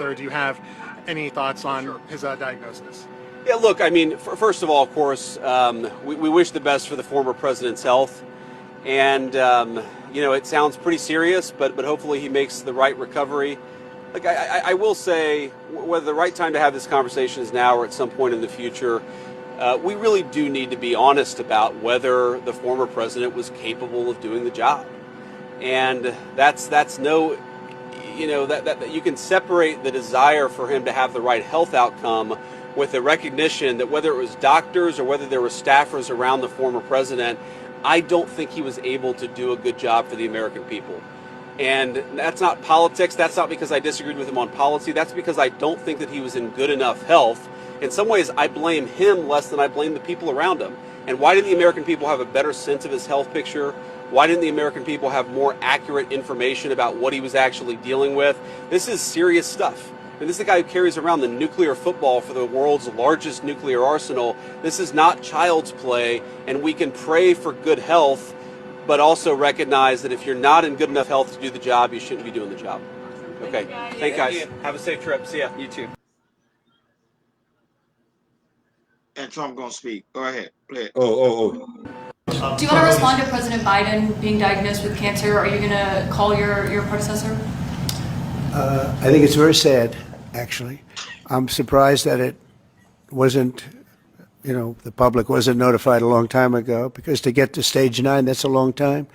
Or do you have any thoughts on his diagnosis? Yeah, look, I mean, first of all, of course, we wish the best for the former president's health. And, it sounds pretty serious, but hopefully he makes the right recovery. Like, I will say, whether the right time to have this conversation is now or at some point in the future, we really do need to be honest about whether the former president was capable of doing the job. And that's no, that you can separate the desire for him to have the right health outcome with the recognition that whether it was doctors or whether there were staffers around the former president, I don't think he was able to do a good job for the American people. And that's not politics. That's not because I disagreed with him on policy. That's because I don't think that he was in good enough health. In some ways, I blame him less than I blame the people around him. And why didn't the American people have a better sense of his health picture? Why didn't the American people have more accurate information about what he was actually dealing with? This is serious stuff. And this is the guy who carries around the nuclear football for the world's largest nuclear arsenal. This is not child's play, and we can pray for good health, but also recognize that if you're not in good enough health to do the job, you shouldn't be doing the job. Okay. Thank you, guys. Have a safe trip. See ya. You too. And Trump gonna speak. Go ahead. Play it. Do you want to respond to President Biden being diagnosed with cancer? Are you going to call your predecessor? I think it's very sad, actually. I'm surprised that it wasn't, the public wasn't notified a long time ago, because to get to stage 9, that's a long time.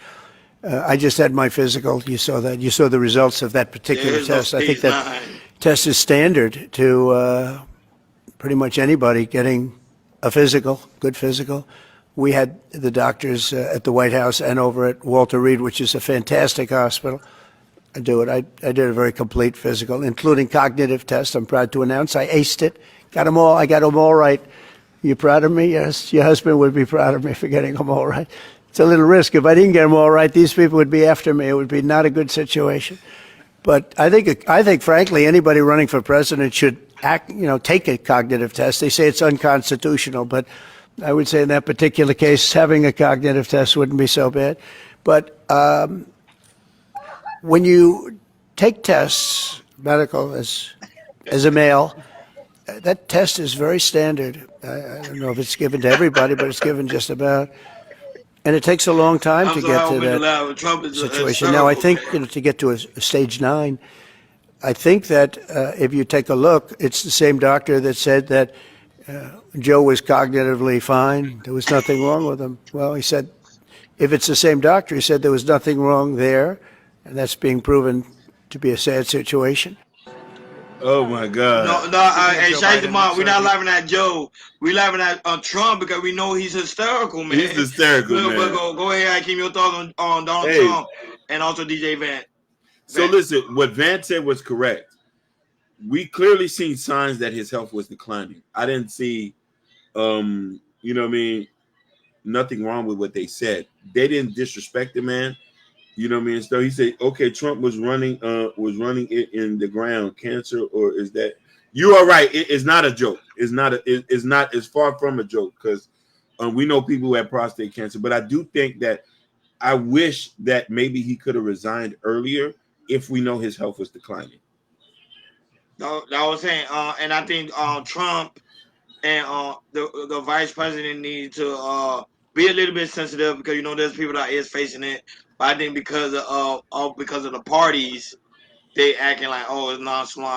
I just had my physical. You saw that. You saw the results of that particular test. I think that test is standard to pretty much anybody getting a physical, good physical. We had the doctors at the White House and over at Walter Reed, which is a fantastic hospital. I do it. I did a very complete physical, including cognitive tests. I'm proud to announce I aced it. Got them all. I got them all right. You proud of me? Yes. Your husband would be proud of me for getting them all right. It's a little risk. If I didn't get them all right, these people would be after me. It would be not a good situation. But I think, frankly, anybody running for president should take a cognitive test. They say it's unconstitutional, but I would say in that particular case, having a cognitive test wouldn't be so bad. But when you take tests, medical, as a male, that test is very standard. I don't know if it's given to everybody, but it's given just about. And it takes a long time to get to that situation. Now, I think to get to a stage 9, I think that if you take a look, it's the same doctor that said that Joe was cognitively fine. There was nothing wrong with him. Well, he said, if it's the same doctor, he said there was nothing wrong there, and that's being proven to be a sad situation. Oh my God! Hey, Shazamon, we're not laughing at Joe. We're laughing at Trump because we know he's hysterical, man. He's hysterical, man. Go ahead, Hakeem, your thoughts on Donald Trump and also DJ Vance. So listen, what Vance said was correct. We clearly seen signs that his health was declining. I didn't see, nothing wrong with what they said. They didn't disrespect the man. You know what I mean? So he said, okay, Trump was running it in the ground. Cancer, or is that? You are right. It's not a joke. It's far from a joke, because we know people who have prostate cancer. But I do think that I wish that maybe he could have resigned earlier if we know his health was declining. No, I was saying, and I think Trump and the vice president need to be a little bit sensitive, because there's people that is facing it. But I think because of the parties, they acting like, oh, it's nonchalant.